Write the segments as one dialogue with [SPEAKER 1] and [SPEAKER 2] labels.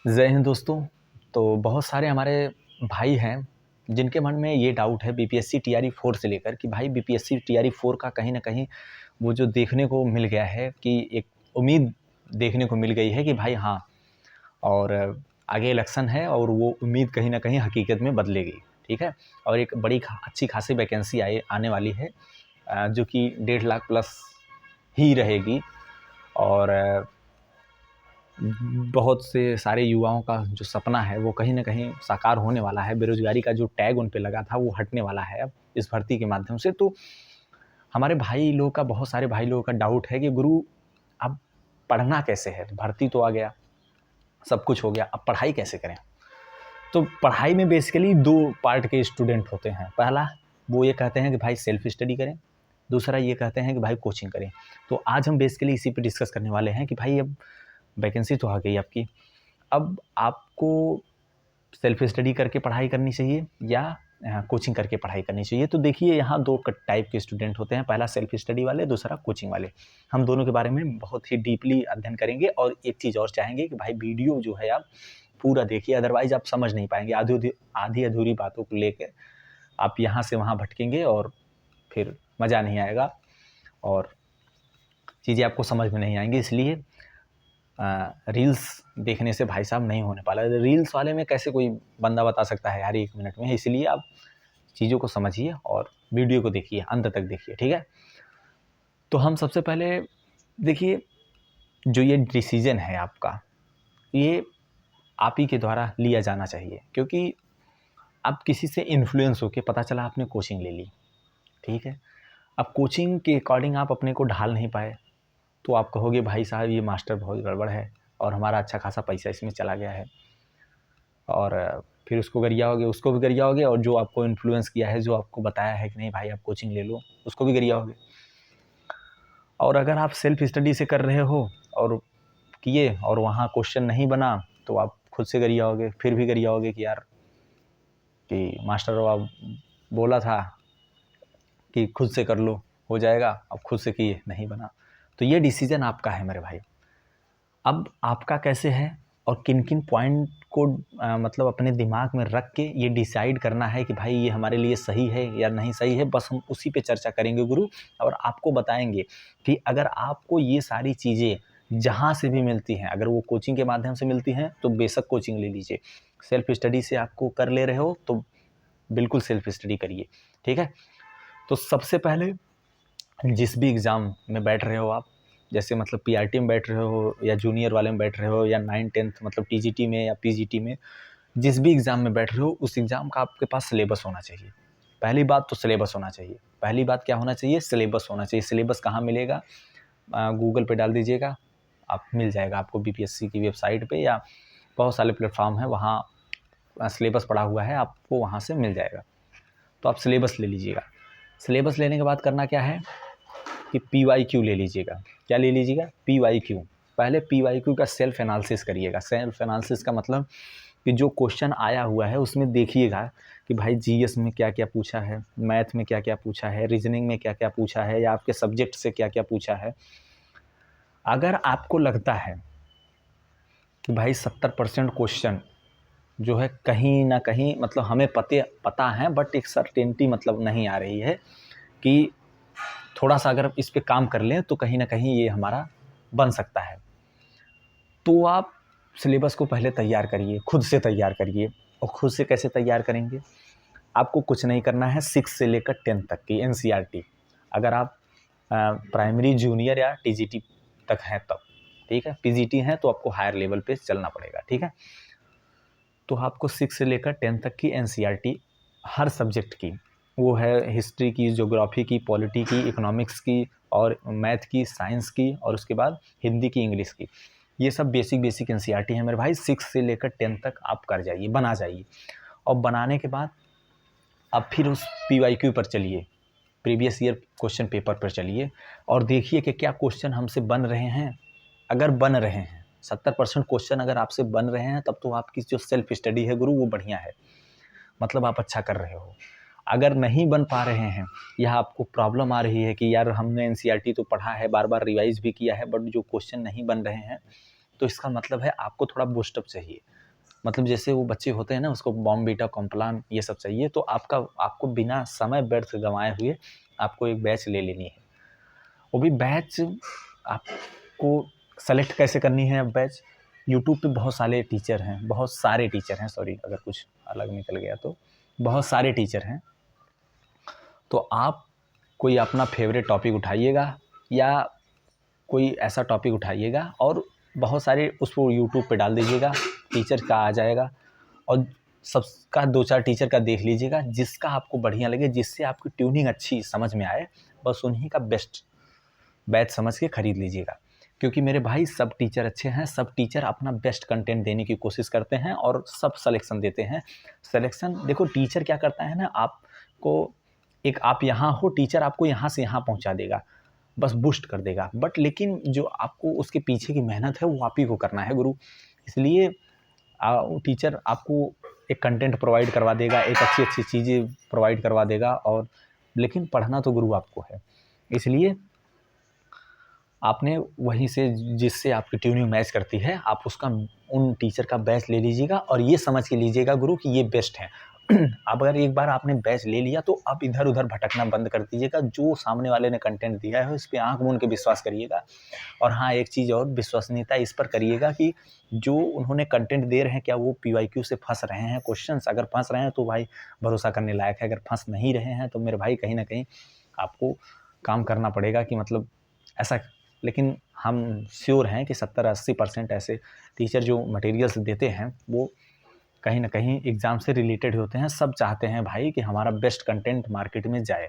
[SPEAKER 1] जय हिंद दोस्तों। तो बहुत सारे हमारे भाई हैं जिनके मन में ये डाउट है बीपीएससी टीआरई 4 से लेकर कि भाई बीपीएससी टीआरई 4 का कहीं न कहीं वो जो देखने को मिल गया है कि एक उम्मीद देखने को मिल गई है कि भाई हाँ, और आगे इलेक्शन है और वो उम्मीद कहीं न कहीं हकीकत में बदलेगी, ठीक है? और एक बड़ी अच्छी खासी वैकेंसी आने वाली है, जो कि 1.5 लाख प्लस ही रहेगी। और बहुत से सारे युवाओं का जो सपना है वो कहीं न कहीं साकार होने वाला है। बेरोज़गारी का जो टैग उन पे लगा था वो हटने वाला है अब इस भर्ती के माध्यम से। तो हमारे भाई लोगों का, बहुत सारे भाई लोगों का डाउट है कि गुरु अब पढ़ना कैसे है? भर्ती तो आ गया, सब कुछ हो गया, अब पढ़ाई कैसे करें? तो पढ़ाई में बेसिकली 2 पार्ट के स्टूडेंट होते हैं। पहला, वो ये कहते हैं कि भाई सेल्फ स्टडी करें, दूसरा ये कहते हैं कि भाई कोचिंग करें। तो आज हम बेसिकली इसी पे डिस्कस करने वाले हैं कि भाई अब वैकेंसी तो आ गई आपकी, अब आपको सेल्फ स्टडी करके पढ़ाई करनी चाहिए या कोचिंग करके पढ़ाई करनी चाहिए। तो देखिए, यहाँ 2 टाइप के स्टूडेंट होते हैं, पहला सेल्फ स्टडी वाले, दूसरा कोचिंग वाले। हम दोनों के बारे में बहुत ही डीपली अध्ययन करेंगे और एक चीज़ और चाहेंगे कि भाई वीडियो जो है आप पूरा देखिए, अदरवाइज़ आप समझ नहीं पाएँगे। आधी अधूरी बातों को लेके आप यहाँ से वहाँ भटकेंगे और फिर मज़ा नहीं आएगा और चीज़ें आपको समझ में नहीं आएँगी। इसलिए रील्स देखने से भाई साहब नहीं होने वाला। रील्स वाले में कैसे कोई बंदा बता सकता है यार 1 मिनट में, इसलिए आप चीज़ों को समझिए और वीडियो को देखिए, अंत तक देखिए, ठीक है? तो हम सबसे पहले देखिए, जो ये डिसीज़न है आपका, ये आप ही के द्वारा लिया जाना चाहिए, क्योंकि आप किसी से इन्फ्लुएंस होके, पता चला आपने कोचिंग ले ली, ठीक है? अब कोचिंग के अकॉर्डिंग आप अपने को ढाल नहीं पाए, तो आप कहोगे भाई साहब ये मास्टर बहुत गड़बड़ है और हमारा अच्छा खासा पैसा इसमें चला गया है। और फिर उसको गरियाओगे, उसको भी गरियाओगे, और जो आपको इन्फ्लुएंस किया है, जो आपको बताया है कि नहीं भाई आप कोचिंग ले लो, उसको भी गरियाओगे। और अगर आप सेल्फ स्टडी से कर रहे हो और किए और वहाँ क्वेश्चन नहीं बना, तो आप खुद से गरियाओगे, फिर भी गरियाओगे कि यार कि मास्टर अब बोला था कि खुद से कर लो, हो जाएगा, अब खुद से किए, नहीं बना। तो ये डिसीज़न आपका है मेरे भाई। अब आपका कैसे है और किन-किन पॉइंट को मतलब अपने दिमाग में रख के ये डिसाइड करना है कि भाई ये हमारे लिए सही है या नहीं सही है, बस हम उसी पे चर्चा करेंगे गुरु। और आपको बताएँगे कि अगर आपको ये सारी चीज़ें जहाँ से भी मिलती हैं, अगर वो कोचिंग के माध्यम से मिलती हैं, तो बेशक कोचिंग ले लीजिए। सेल्फ स्टडी से आपको कर ले रहे हो, तो बिल्कुल सेल्फ स्टडी करिए, ठीक है? तो सबसे पहले जिस भी एग्ज़ाम में बैठ रहे हो आप, जैसे मतलब पीआरटी में बैठ रहे हो या जूनियर वाले में बैठ रहे हो या 9-10th मतलब टीजीटी में या पीजीटी में, जिस भी एग्ज़ाम में बैठ रहे हो, उस एग्ज़ाम का आपके पास सिलेबस होना चाहिए। पहली बात तो सिलेबस होना चाहिए। पहली बात क्या होना चाहिए? सिलेबस होना चाहिए। सिलेबस कहाँ मिलेगा? गूगल पे डाल दीजिएगा, आप मिल जाएगा आपको बीपीएससी की वेबसाइट पे, या बहुत सारे प्लेटफ़ॉर्म हैं, वहाँ सिलेबस पड़ा हुआ है, आपको वहाँ से मिल जाएगा। तो आप सिलेबस ले लीजिएगा। सिलेबस लेने के बाद करना क्या है कि पीवाईक्यू ले लीजिएगा। क्या ले लीजिएगा? पीवाईक्यू। पहले पीवाईक्यू का सेल्फ एनालिसिस करिएगा। सेल्फ एनालिसिस का मतलब कि जो क्वेश्चन आया हुआ है उसमें देखिएगा कि भाई जीएस में क्या-क्या पूछा है, मैथ में क्या-क्या पूछा है, रीजनिंग में क्या-क्या पूछा है, या आपके सब्जेक्ट से क्या-क्या पूछा है। अगर आपको लगता है कि भाई 70% क्वेश्चन जो है कहीं न कहीं मतलब हमें पता है, बट एक सर्टेनिटी मतलब नहीं आ रही है कि थोड़ा-सा अगर इस पे काम कर लें तो कहीं न कहीं ये हमारा बन सकता है। तो आप सिलेबस को पहले तैयार करिए, खुद से तैयार करिए। और खुद से कैसे तैयार करेंगे? आपको कुछ नहीं करना है, 6 से लेकर 10 तक की एनसीईआरटी। अगर आप प्राइमरी, जूनियर या टीजीटी तक हैं तब, ठीक है? पीजीटी हैं तो आपको हायर लेवल पे चलना पड़ेगा, ठीक है? तो आपको 6 से लेकर 10 तक की एनसीईआरटी हर सब्जेक्ट की, वो है हिस्ट्री की, ज्योग्राफी की, पॉलिटी की, इकोनॉमिक्स की और मैथ की, साइंस की, और उसके बाद हिंदी की, इंग्लिश की। ये सब बेसिक एनसीईआरटी है मेरे भाई। 6 से लेकर 10 तक आप कर जाइए, बना जाइए। और बनाने के बाद अब फिर उस पीवाईक्यू पर चलिए, प्रीवियस ईयर क्वेश्चन पेपर पर चलिए और देखिए कि क्या क्वेश्चन हमसे बन रहे हैं। अगर बन रहे हैं, 70% क्वेश्चन अगर आपसे बन रहे हैं, तब तो आपकी जो सेल्फ स्टडी है गुरु वो बढ़िया है, मतलब आप अच्छा कर रहे हो। अगर नहीं बन पा रहे हैं या आपको प्रॉब्लम आ रही है कि यार हमने एनसीईआरटी तो पढ़ा है, बार बार रिवाइज भी किया है, बट जो क्वेश्चन नहीं बन रहे हैं, तो इसका मतलब है आपको थोड़ा बूस्टअप चाहिए। मतलब जैसे वो बच्चे होते हैं ना, उसको बॉर्नवीटा, कॉम्प्लान ये सब चाहिए, तो आपको बिना समय व्यर्थ गंवाए हुए आपको एक बैच ले लेनी है। वो भी बैच आपको सेलेक्ट कैसे करनी है? अब बैच यूट्यूब पे बहुत सारे टीचर हैं, सॉरी अगर कुछ अलग निकल गया तो, बहुत सारे टीचर हैं। तो आप कोई अपना फेवरेट टॉपिक उठाइएगा या कोई ऐसा टॉपिक उठाइएगा और बहुत सारे उसको यूट्यूब पे डाल दीजिएगा, टीचर का आ जाएगा और सबका 2-4 टीचर का देख लीजिएगा, जिसका आपको बढ़िया लगे, जिससे आपकी ट्यूनिंग अच्छी समझ में आए, बस उन्हीं का बेस्ट बैच समझ के ख़रीद लीजिएगा। क्योंकि मेरे भाई सब टीचर अच्छे हैं, सब टीचर अपना बेस्ट कंटेंट देने की कोशिश करते हैं और सब सलेक्शन देते हैं। सलेक्शन देखो, टीचर क्या करता है ना, आपको एक आप यहाँ हो, टीचर आपको यहाँ से यहाँ पहुँचा देगा, बस बूस्ट कर देगा, बट लेकिन जो आपको उसके पीछे की मेहनत है वो आप ही को करना है गुरु। इसलिए टीचर आपको एक कंटेंट प्रोवाइड करवा देगा, एक अच्छी चीज़ें प्रोवाइड करवा देगा, और लेकिन पढ़ना तो गुरु आपको है। इसलिए आपने वहीं से जिससे आपकी ट्यूनिंग मैच करती है, आप उसका उन टीचर का बैच ले लीजिएगा और ये समझ के लीजिएगा गुरु कि ये बेस्ट है। अब अगर एक बार आपने बैच ले लिया तो अब इधर उधर भटकना बंद कर दीजिएगा। जो सामने वाले ने कंटेंट दिया है उस पर आँख मूंद के विश्वास करिएगा। और हाँ, एक चीज़ और, विश्वसनीयता इस पर करिएगा कि जो उन्होंने कंटेंट दे रहे हैं, क्या वो PYQ से फंस रहे हैं क्वेश्चंस? अगर फंस रहे हैं तो भाई भरोसा करने लायक है। अगर फंस नहीं रहे हैं तो मेरे भाई कहीं ना कहीं आपको काम करना पड़ेगा कि मतलब ऐसा। लेकिन हम श्योर हैं कि 70-80% ऐसे टीचर जो मटेरियल्स देते हैं वो कहीं ना कहीं एग्ज़ाम से रिलेटेड होते हैं। सब चाहते हैं भाई कि हमारा बेस्ट कंटेंट मार्केट में जाए,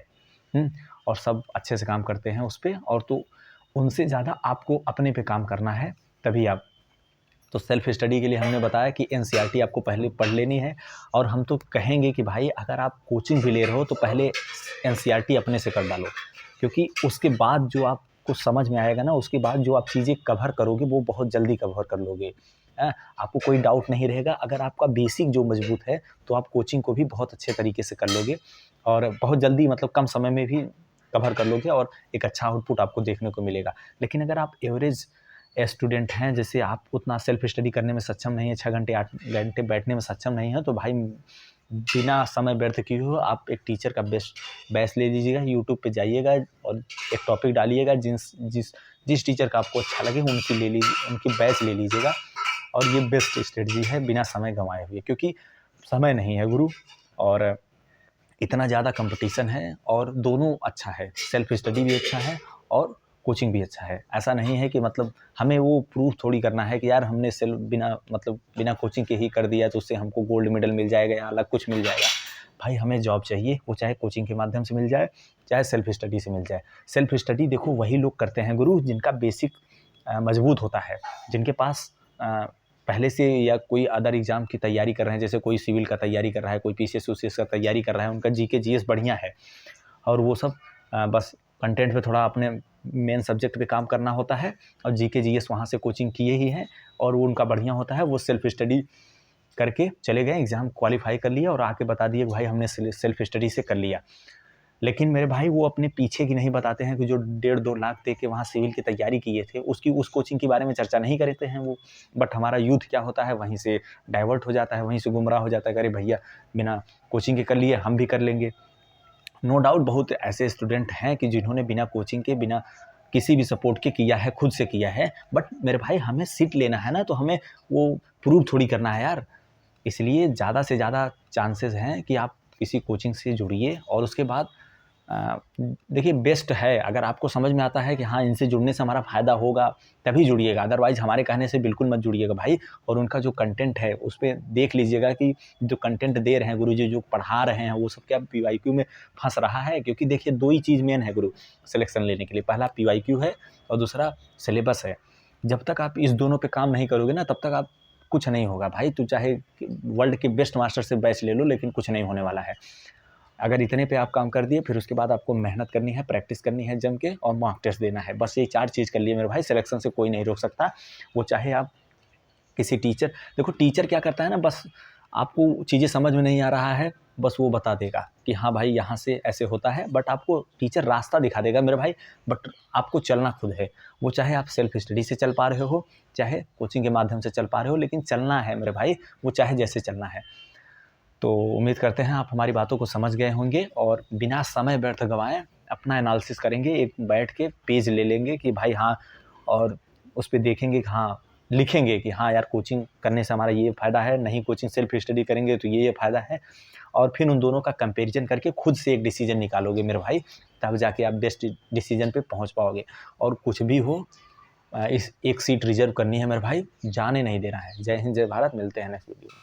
[SPEAKER 1] और सब अच्छे से काम करते हैं उस पर। और तो उनसे ज़्यादा आपको अपने पे काम करना है, तभी आप। तो सेल्फ स्टडी के लिए हमने बताया कि NCERT आपको पहले पढ़ लेनी है। और हम तो कहेंगे कि भाई अगर आप कोचिंग भी ले रहे हो तो पहले NCERT अपने से कर डालो, क्योंकि उसके बाद जो आपको समझ में आएगा ना, उसके बाद जो आप चीज़ें कवर करोगे वो बहुत जल्दी कवर कर लोगे। आपको कोई डाउट नहीं रहेगा। अगर आपका बेसिक जो मजबूत है तो आप कोचिंग को भी बहुत अच्छे तरीके से कर लोगे और बहुत जल्दी, मतलब कम समय में भी कवर कर लोगे और एक अच्छा आउटपुट आपको देखने को मिलेगा। लेकिन अगर आप एवरेज स्टूडेंट हैं, जैसे आप उतना सेल्फ स्टडी करने में सक्षम नहीं है, 6 घंटे 8 घंटे बैठने में सक्षम नहीं है, तो भाई बिना समय व्यर्थ किए हुए आप एक टीचर का बेस्ट बैच ले लीजिएगा। यूट्यूब पे जाइएगा और एक टॉपिक डालिएगा, जिस टीचर का आपको अच्छा लगे उनकी बैच ले लीजिएगा। और ये बेस्ट स्ट्रेटजी है बिना समय गंवाए हुए, क्योंकि समय नहीं है गुरु और इतना ज़्यादा कंपटीशन है। और दोनों अच्छा है, सेल्फ स्टडी भी अच्छा है और कोचिंग भी अच्छा है। ऐसा नहीं है कि मतलब हमें वो प्रूफ थोड़ी करना है कि यार हमने बिना कोचिंग के ही कर दिया तो उससे हमको गोल्ड मेडल मिल जाएगा या अलग कुछ मिल जाएगा। भाई हमें जॉब चाहिए, वो चाहे कोचिंग के माध्यम से मिल जाए, चाहे सेल्फ स्टडी से मिल जाए। सेल्फ स्टडी देखो वही लोग करते हैं गुरु जिनका बेसिक मजबूत होता है, जिनके पास पहले से या कोई अदर एग्ज़ाम की तैयारी कर रहे हैं, जैसे कोई सिविल का तैयारी कर रहा है, कोई PCS UCS का तैयारी कर रहा है, उनका GK GS बढ़िया है और वो सब बस कंटेंट पे थोड़ा अपने मेन सब्जेक्ट पे काम करना होता है और GK GS वहाँ से कोचिंग किए ही हैं और वो उनका बढ़िया होता है। वो सेल्फ स्टडी करके चले गए, एग्ज़ाम क्वालिफाई कर लिया और आके बता दिए भाई हमने सेल्फ स्टडी से कर लिया। लेकिन मेरे भाई वो अपने पीछे की नहीं बताते हैं कि जो 1.5-2 लाख दे के वहाँ सिविल की तैयारी किए थे, उस कोचिंग के बारे में चर्चा नहीं करते हैं वो। बट हमारा यूथ क्या होता है, वहीं से डाइवर्ट हो जाता है, वहीं से गुमराह हो जाता है, अरे भैया बिना कोचिंग के कर लिए, हम भी कर लेंगे। नो डाउट बहुत ऐसे स्टूडेंट हैं कि जिन्होंने बिना कोचिंग के, बिना किसी भी सपोर्ट के किया है, खुद से किया है। बट मेरे भाई हमें सीट लेना है ना, तो हमें वो प्रूव थोड़ी करना है यार। इसलिए ज़्यादा से ज़्यादा चांसेस हैं कि आप किसी कोचिंग से जुड़िए और उसके बाद देखिए बेस्ट है। अगर आपको समझ में आता है कि हाँ इनसे जुड़ने से हमारा फ़ायदा होगा तभी जुड़िएगा, अदरवाइज़ हमारे कहने से बिल्कुल मत जुड़िएगा भाई। और उनका जो कंटेंट है उस पर देख लीजिएगा कि जो कंटेंट दे रहे हैं गुरुजी, जो पढ़ा रहे हैं, वो सब क्या PYQ में फंस रहा है। क्योंकि देखिए 2 ही चीज़ मेन है गुरु सिलेक्शन लेने के लिए, पहला PYQ है और दूसरा सिलेबस है। जब तक आप इस दोनों पे काम नहीं करोगे ना, तब तक आप कुछ नहीं होगा भाई। तू चाहे वर्ल्ड के बेस्ट मास्टर से बैच ले लो, लेकिन कुछ नहीं होने वाला है। अगर इतने पे आप काम कर दिए, फिर उसके बाद आपको मेहनत करनी है, प्रैक्टिस करनी है जम के और मॉक टेस्ट देना है। बस ये 4 चीज़ कर लिए मेरे भाई, सिलेक्शन से कोई नहीं रोक सकता। वो चाहे आप किसी टीचर, देखो टीचर क्या करता है ना, बस आपको चीज़ें समझ में नहीं आ रहा है, बस वो बता देगा कि हाँ भाई यहाँ से ऐसे होता है, बट आपको टीचर रास्ता दिखा देगा मेरे भाई, बट आपको चलना खुद है। वो चाहे आप सेल्फ स्टडी से चल पा रहे हो, चाहे कोचिंग के माध्यम से चल पा रहे हो, लेकिन चलना है मेरे भाई, वो चाहे जैसे चलना है। तो उम्मीद करते हैं आप हमारी बातों को समझ गए होंगे और बिना समय व्यर्थ गंवाए अपना एनालिसिस करेंगे, एक बैठ के पेज ले लेंगे कि भाई हाँ, और उस पे देखेंगे कि हाँ, लिखेंगे कि हाँ यार कोचिंग करने से हमारा ये फ़ायदा है, नहीं कोचिंग सेल्फ स्टडी करेंगे तो ये फ़ायदा है, और फिर उन दोनों का कंपैरिजन करके खुद से एक डिसीजन निकालोगे मेरे भाई, तब जाके आप बेस्ट डिसीजन पे पहुँच पाओगे। और कुछ भी हो, इस एक सीट रिज़र्व करनी है मेरे भाई, जाने नहीं देना है। जय हिंद, जय भारत, मिलते हैं नेक्स्ट वीडियो में।